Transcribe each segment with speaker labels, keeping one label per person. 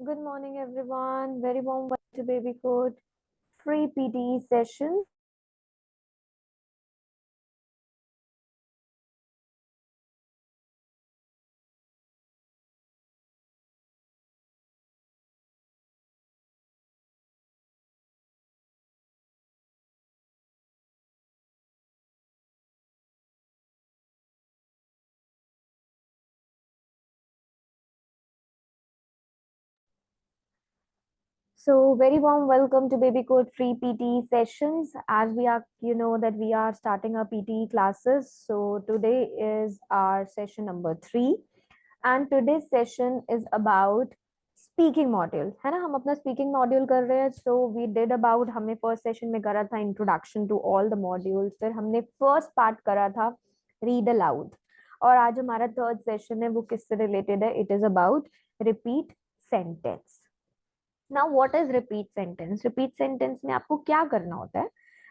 Speaker 1: Good morning, everyone. Very warm welcome to Baby Code free PTE session. So, very warm welcome to Baby Code free PTE sessions. As we are, that we are starting our PTE classes. So, today is our session number 3, and today's session is about speaking module. है ना, हम अपना speaking module कर रहे हैं. So, we did about हमने first session में करा था introduction to all the modules. फिर हमने first part करा था read aloud. और आज हमारा third session है, वो किससे related है? It is about repeat sentence. Now, what is repeat sentence? Repeat sentence में आपको क्या करना होता है?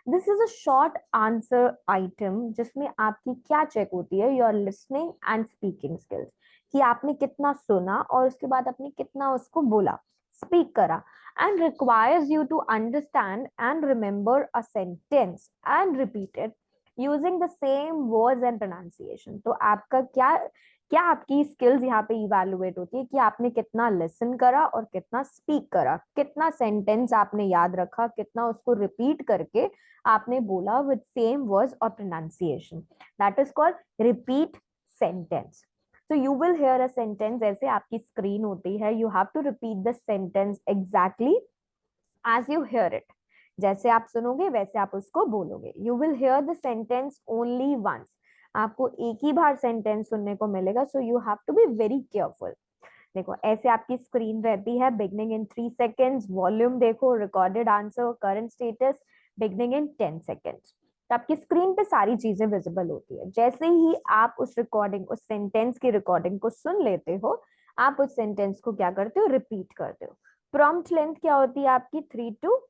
Speaker 1: This is a short answer item जिसमें आपकी क्या चेक होती है? Your listening and speaking skills. कि आपने कितना सुना और उसके बाद आपने कितना उसको बोला, speak करा, and requires you to understand and remember a sentence and repeat it using the same words and pronunciation. तो आपका क्या क्या आपकी स्किल्स यहाँ पे इवैल्युएट होती है कि आपने कितना लिसन करा और कितना स्पीक करा, कितना सेंटेंस आपने याद रखा, कितना उसको रिपीट करके आपने बोला विद सेम वर्ड्स और pronunciation. That is called repeat sentence. So you will hear a sentence ऐसे आपकी स्क्रीन होती है. You have to repeat the sentence exactly as you hear it. जैसे आप सुनोगे वैसे आप उसको बोलोगे. You will hear the sentence only once. आपको एक ही बार सेंटेंस सुनने को मिलेगा. So you have to be very careful. देखो ऐसे आपकी स्क्रीन रहती है. बिगनिंग इन 3 seconds. वॉल्यूम देखो, recorded answer, current status, beginning इन 10 seconds. तो आपकी स्क्रीन पे सारी चीजें विजिबल होती है. जैसे ही आप उस रिकॉर्डिंग, उस सेंटेंस की रिकॉर्डिंग को सुन लेते हो, आप उस सेंटेंस को क्या करते हो? रिपीट करते हो. प्रॉम्प्ट लेंथ क्या होती है आपकी? 3 to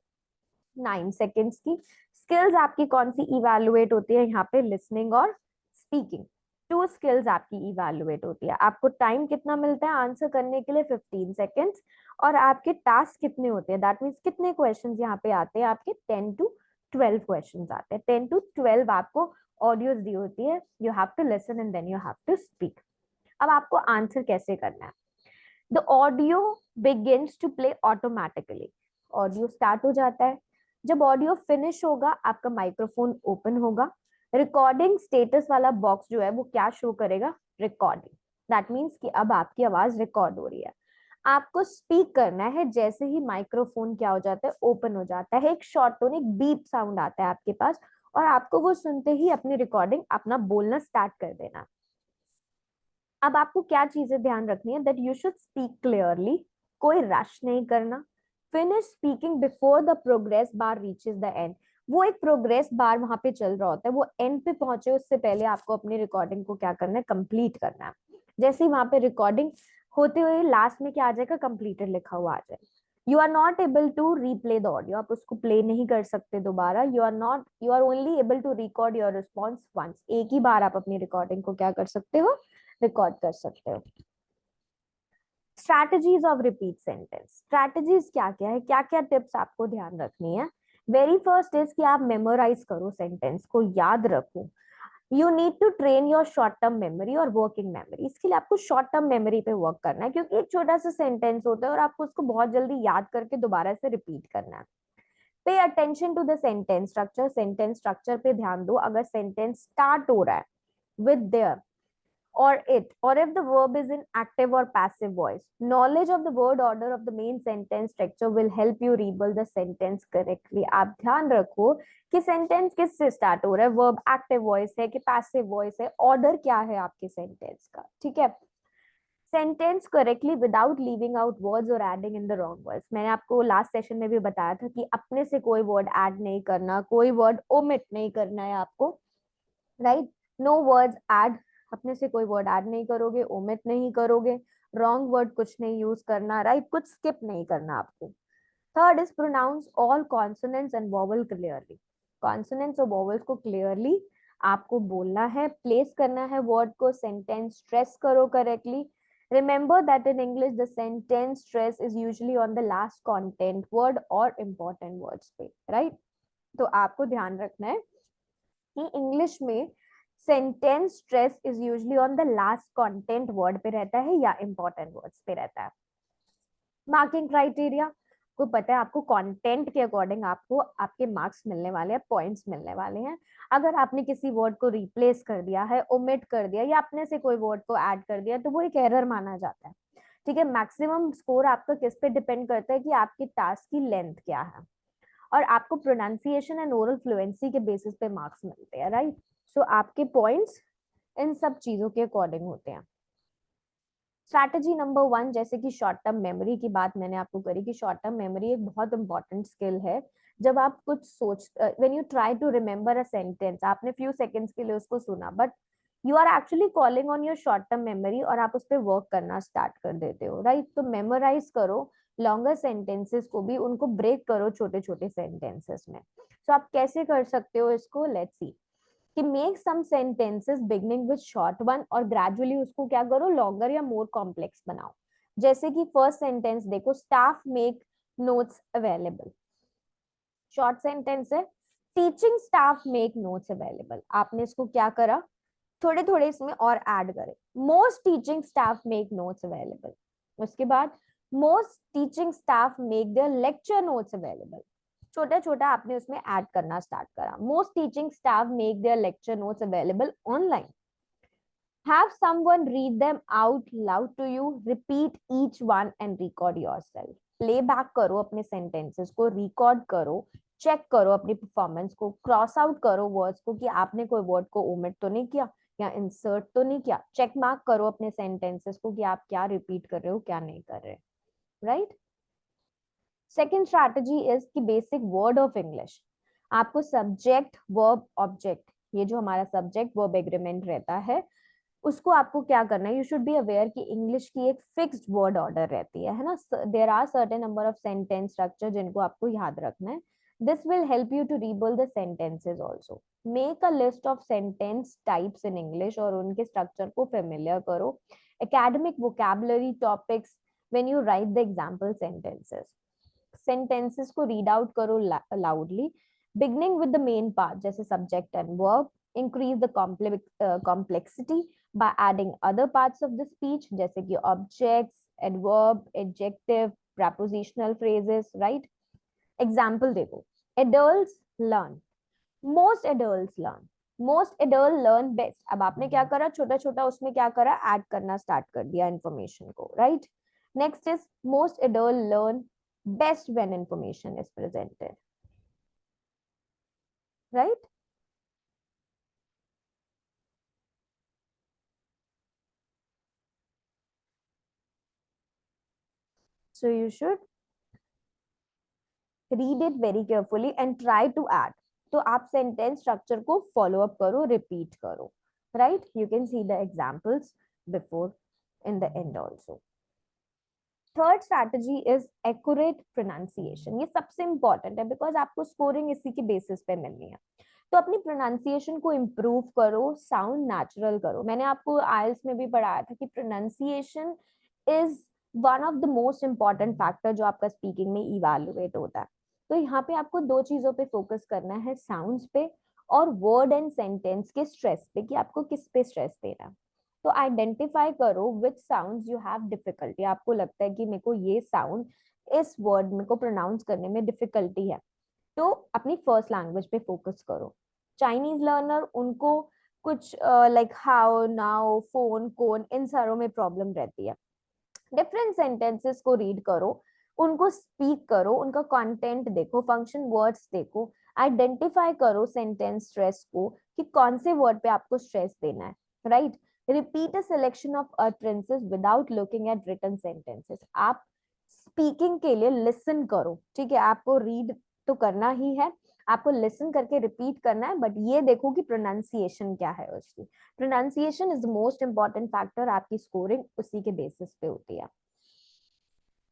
Speaker 1: 9 सेकेंड्स की. स्किल्स आपकी कौन सी इवैल्युएट होती है यहाँ पे? लिसनिंग और स्पीकिंग. 2 स्किल्स आपकी इवैल्युएट होती है. आपको टाइम कितना मिलता है आंसर करने के लिए? 15 सेकेंड्स. और आपके टास्क कितने होते हैं? दैट मीन्स कितने क्वेश्चंस यहाँ पे आते हैं आपके? 10 to 12 क्वेश्चंस आते हैं. 10 to 12 आपको ऑडियोज दी होती है. You have to listen and then you have to speak. अब आपको आंसर कैसे करना है? The audio begins to play automatically. Audio start हो जाता है. जब ऑडियो फिनिश होगा आपका माइक्रोफोन ओपन होगा. रिकॉर्डिंग स्टेटस वाला बॉक्स जो है वो क्या शो करेगा? रिकॉर्डिंग. दैट मीन्स कि अब आपकी आवाज रिकॉर्ड हो रही है. आपको स्पीक करना है. जैसे ही माइक्रोफोन क्या हो जाता है? ओपन हो जाता है. एक शॉर्ट टोन, एक बीप साउंड आता है आपके पास, और आपको वो सुनते ही अपनी रिकॉर्डिंग, अपना बोलना स्टार्ट कर देना. अब आपको क्या चीजें ध्यान रखनी है? That you should speak clearly. कोई रश नहीं करना. Finish speaking before the progress bar reaches the end. वो एक प्रोग्रेस बार वहां पे चल रहा होता है, वो एंड पे पहुंचे उससे पहले आपको अपनी रिकॉर्डिंग को क्या करना है? कंप्लीट करना है. जैसे ही वहां पे रिकॉर्डिंग होते हुए लास्ट में क्या आ जाएगा? कंप्लीटेड लिखा हुआ आ जाएगा. You are not able to replay the audio. आप उसको प्ले नहीं कर सकते दोबारा. You are only able to record your response once. एक ही बार आप अपनी रिकॉर्डिंग को क्या कर सकते हो? रिकॉर्ड कर सकते हो. Strategies of repeat sentence. Strategies क्या क्या है, क्या क्या टिप्स आपको ध्यान रखनी है? वेरी फर्स्ट इज कि आप मेमोराइज करो, सेंटेंस को याद रखो. You need to train your short term memory और वर्किंग मेमोरी. इसके लिए आपको शॉर्ट टर्म मेमोरी पे वर्क करना है, क्योंकि एक छोटा सा सेंटेंस होता है और आपको उसको बहुत जल्दी याद करके दोबारा से रिपीट करना है. Pay attention to the sentence structure. Sentence structure पे ध्यान दो. अगर सेंटेंस स्टार्ट हो रहा है with there or it, or if the verb is in active or passive voice, knowledge of the word order of the main sentence structure will help you rebuild the sentence correctly. आप ध्यान रखो कि sentence किससे start हो रहा है, verb active voice है कि पैसिव वॉइस है, ऑर्डर क्या है आपके सेंटेंस का. ठीक है. Sentence correctly without leaving out words और adding in the wrong words. मैंने आपको लास्ट सेशन में भी बताया था कि अपने से कोई वर्ड ऐड नहीं करना, कोई वर्ड ओमिट नहीं करना है आपको. राइट. No words add. अपने से कोई वर्ड ऐड नहीं करोगे, ओमिट नहीं करोगे, रॉन्ग वर्ड कुछ नहीं यूज करना. राइट. कुछ स्किप नहीं करना आपको. Third is pronounce all consonants and vowel clearly. Consonants और वोवल्स को क्लियरली आपको बोलना है, प्लेस करना है वर्ड को. सेंटेंस स्ट्रेस करो correctly. Remember that in English the sentence stress is usually on the last content word or important words पे, right? तो आपको ध्यान रखना है कि इंग्लिश में sentence stress is usually on the last content word पे रहता है या इंपॉर्टेंट वर्ड्स पे रहता है. मार्किंग क्राइटेरिया को पता है आपको कंटेंट के अकॉर्डिंग आपको आपके मार्क्स मिलने वाले हैं, पॉइंट्स मिलने वाले हैं. अगर आपने किसी वर्ड को रिप्लेस कर दिया है, ओमिट कर दिया या अपने से कोई वर्ड को ऐड कर दिया तो वो एक एरर माना जाता है. ठीक है. मैक्सिमम स्कोर आपका किस पे डिपेंड करता है कि आपकी टास्क की लेंथ क्या है और आपको प्रोनाउंसिएशन एंड ओरल फ्लुएंसी के बेसिस पे मार्क्स मिलते हैं, राइट? सो आपके पॉइंट्स इन सब चीजों के अकॉर्डिंग होते हैं. स्ट्रैटेजी नंबर 1, जैसे कि शॉर्ट टर्म मेमोरी की बात मैंने आपको करी कि शॉर्ट टर्म मेमोरी एक बहुत इंपॉर्टेंट स्किल है. जब आप कुछ when you try to remember a sentence, आपने फ्यू सेकंड्स के लिए उसको सुना but you are actually calling on your short term memory और आप उस पर वर्क करना स्टार्ट कर देते हो, राइट? तो मेमोराइज करो लॉन्गर सेंटेंसेस को भी, उनको ब्रेक करो छोटे छोटे सेंटेंसेस में. तो आप कैसे कर सकते हो इसको, लेट्स सी. कि make some sentences beginning with short one और ग्रेजुअली उसको क्या करो, लॉन्गर या मोर कॉम्प्लेक्स बनाओ. जैसे कि फर्स्ट सेंटेंस देखो, staff make notes available. Short sentence है, teaching staff make notes available. आपने इसको क्या करा, थोड़े थोड़े इसमें और ऐड करें. Most teaching staff make notes available. उसके बाद most teaching staff make their lecture notes available. छोटा छोटा आपने उसमें ऐड करना स्टार्ट करा. Most teaching staff make their lecture notes available online. Have someone read them out loud to you. Repeat each one and record yourself. Play back करो अपने sentences को, record करो, चेक करो अपनी परफॉर्मेंस को, cross out करो words को कि आपने कोई वर्ड को ओमिट तो नहीं किया या इंसर्ट तो नहीं किया. चेक मार्क करो अपने सेंटेंसेस को कि आप क्या रिपीट कर रहे हो, क्या नहीं कर रहे, राइट? सेकेंड स्ट्रैटेजी इज कि बेसिक वर्ड ऑफ इंग्लिश. आपको सब्जेक्ट वर्ब ऑब्जेक्ट, ये जो हमारा सब्जेक्ट वर्ब एग्रीमेंट रहता है, उसको आपको क्या करना है. यू शुड बी अवेयर कि इंग्लिश की एक फिक्स्ड वर्ड ऑर्डर रहती है ना. There are certain number of sentence structure जिनको आपको याद रखना है. This will help you to rebuild the sentences also. Make a list of sentence types in English और उनके स्ट्रक्चर को फेमिलियर करो. Academic vocabulary topics when you write the example sentences. Sentences को रीड आउट करो loudly, beginning with the main part जैसे subject and verb. Increase the complexity by adding other parts of the speech जैसे कि objects, adverb, adjective, prepositional phrases, right? Example देखो, adults learn, most adults learn, most adults learn best. अब आपने क्या करा, छोटा छोटा उसमें क्या करा, ऐड करना स्टार्ट कर दिया इंफॉर्मेशन को, right? Next is most adults learn best when information is presented, right? So you should read it very carefully and try to add. तो आप सेंटेंस स्ट्रक्चर को फॉलो अप करो, रिपीट करो, right? You can see the examples before in the end also. Third strategy is accurate pronunciation. ये सबसे important है because आपको scoring इसी की बेसिस पे मिलनी है. तो अपनी प्रोनाउंसिएशन को इम्प्रूव करो, साउंड नेचुरल करो. मैंने आपको आइल्स में भी पढ़ाया था कि pronunciation is one of the most important factor जो आपका स्पीकिंग में इवैल्यूएट होता है. तो यहाँ पे आपको दो चीजों पे फोकस करना है, साउंड्स पे और वर्ड एंड सेंटेंस के स्ट्रेस पे, कि आपको किस पे स्ट्रेस देना है. तो आइडेंटिफाई करो विच साउंड्स यू हैव डिफिकल्टी. आपको लगता है कि मेरे को ये साउंड, इस वर्ड में को प्रोनाउंस करने में डिफिकल्टी है, तो अपनी फर्स्ट लैंग्वेज पे फोकस करो. चाइनीज लर्नर, उनको कुछ लाइक हाउ, नाउ, फोन, कोन, इन सारों में प्रॉब्लम रहती है. डिफरेंट सेंटेंसेस को रीड करो, उनको स्पीक करो, उनका कंटेंट देखो, फंक्शन वर्ड्स देखो, आइडेंटिफाई करो सेंटेंस स्ट्रेस को कि कौन से वर्ड पे आपको स्ट्रेस देना है, right? Repeat a selection of utterances without looking at written sentences. आप स्पीकिंग के लिए लिसन करो, ठीक है? आपको रीड तो करना ही है, आपको लिसन करके रिपीट करना है, बट ये देखो कि प्रोनाउंसिएशन क्या है उसकी. Pronunciation is the most important factor. आपकी स्कोरिंग उसी के बेसिस पे होती है.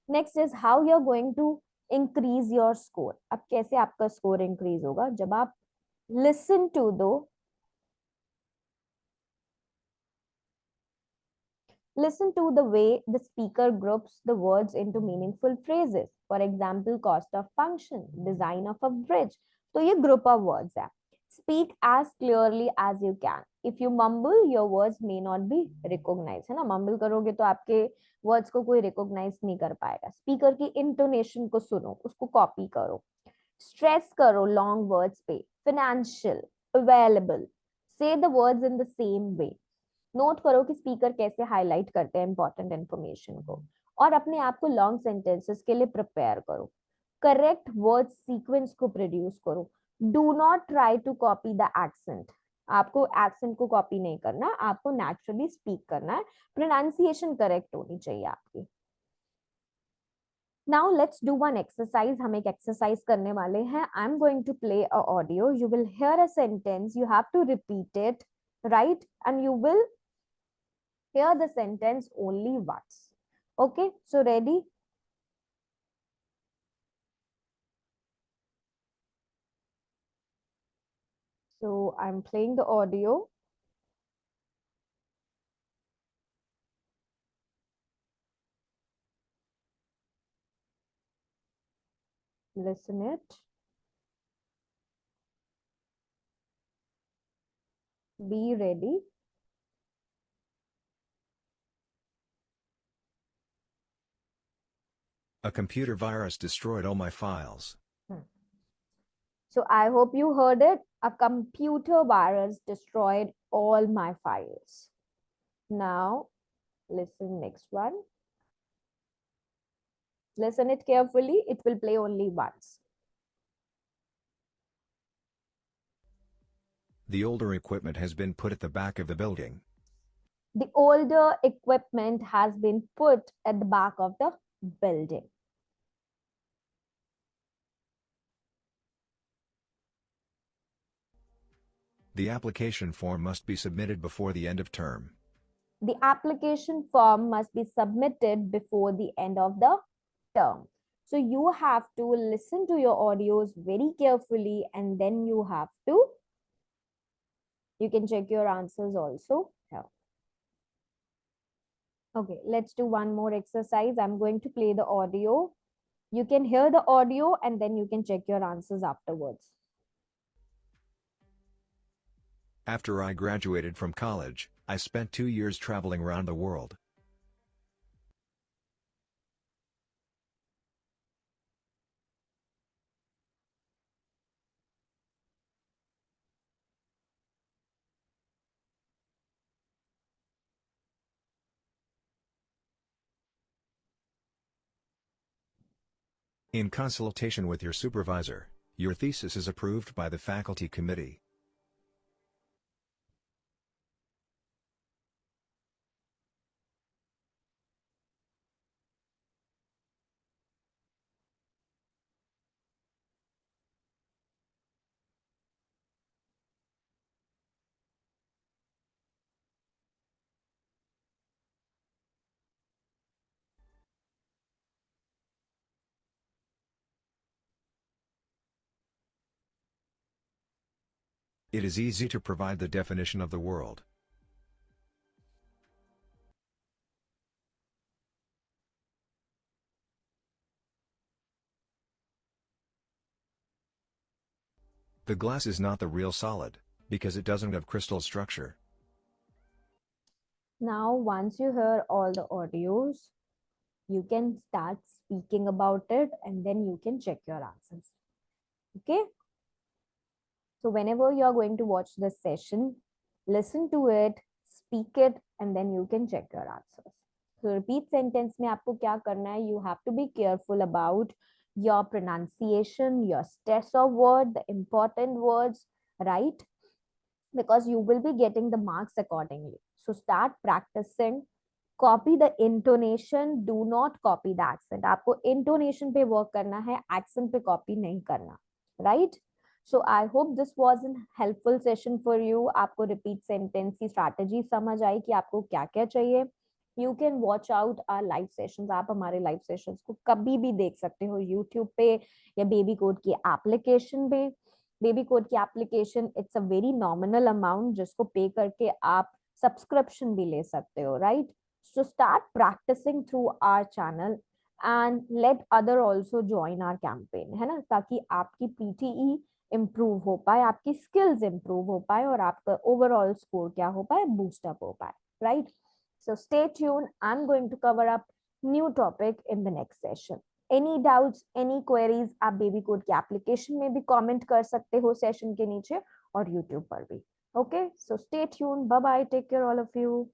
Speaker 1: Next is how you are going to increase your score. अब कैसे आपका स्कोर इंक्रीज होगा, जब आप लिसन टू दो Listen to the way the speaker groups the words into meaningful phrases. For example, cost of function, design of a bridge. तो ये group of words है. Speak as clearly as you can. If you mumble, your words may not be recognized. है ना, mumble करोगे तो आपके words को कोई recognize नहीं कर पाएगा. Speaker की intonation को सुनो, उसको copy करो. Stress करो long words पे. Financial, available. Say the words in the same way. Note करो कि स्पीकर कैसे हाईलाइट करते हैं इंपॉर्टेंट इंफॉर्मेशन को, और अपने आप को लॉन्ग सेंटेंसेस के लिए प्रिपेयर करो. करेक्ट वर्ड सीक्वेंस को प्रोड्यूस करो. Do not try to copy the accent. आपको एक्सेंट को कॉपी नहीं करना, आपको नेचुरली स्पीक करना है. प्रोनाउंसिएशन करेक्ट होनी चाहिए आपकी. Now let's do one exercise. हम एक एक्सरसाइज करने वाले हैं. I am going to play a audio. You will hear a sentence. You have to repeat it, right, and you will hear the sentence only once. Okay, so ready? So I'm playing the audio. Listen it. Be ready.
Speaker 2: A computer virus destroyed all my files.
Speaker 1: So I hope you heard it. A computer virus destroyed all my files. Now, listen next one. Listen it carefully. It will play only once.
Speaker 2: The older equipment has been put at the back of the building.
Speaker 1: The older equipment has been put at the back of the building.
Speaker 2: The application form must be submitted before the end of term.
Speaker 1: The application form must be submitted before the end of the term. So you have to listen to your audios very carefully, and then you can check your answers also here. Okay, let's do one more exercise. I'm going to play the audio. You can hear the audio and then you can check your answers afterwards.
Speaker 2: After I graduated from college, I spent 2 years traveling around the world. In consultation with your supervisor, your thesis is approved by the faculty committee. It is easy to provide the definition of the world. The glass is not the real solid, because it doesn't have crystal structure.
Speaker 1: Now, once you hear all the audios, you can start speaking about it and then you can check your answers. Okay? So whenever you are going to watch this session, listen to it, speak it, and then you can check your answers. So repeat sentence में आपको क्या करना है? You have to be careful about your pronunciation, your stress of word, the important words, right? Because you will be getting the marks accordingly. So start practicing. Copy the intonation. Do not copy the accent. आपको intonation पे work करना है, accent पे copy नहीं करना, right? So I hope this was a helpful session for you. आपको repeat sentence की strategy समझ आई कि आपको क्या क्या चाहिए. You can watch out our live sessions. आप हमारे live sessions को कभी भी देख सकते हो YouTube पे या बेबी कोड की application पे. बेबी कोड की application, it's a very nominal amount जिसको पे करके आप सब्सक्रिप्शन भी ले सकते हो, right? So start practicing through our channel and let other also join our campaign, है ना, ताकि आपकी PTE improve हो पाए, आपकी skills improve हो पाए और आपका overall score क्या हो पाए, boost up हो पाए, right? So stay tuned. I'm going to cover up new topic in the next session. Any doubts, any queries, आप बेबी कोड के application में भी comment कर सकते हो session के नीचे और YouTube पर भी. Okay, so stay tuned. Bye bye. Take care all of you.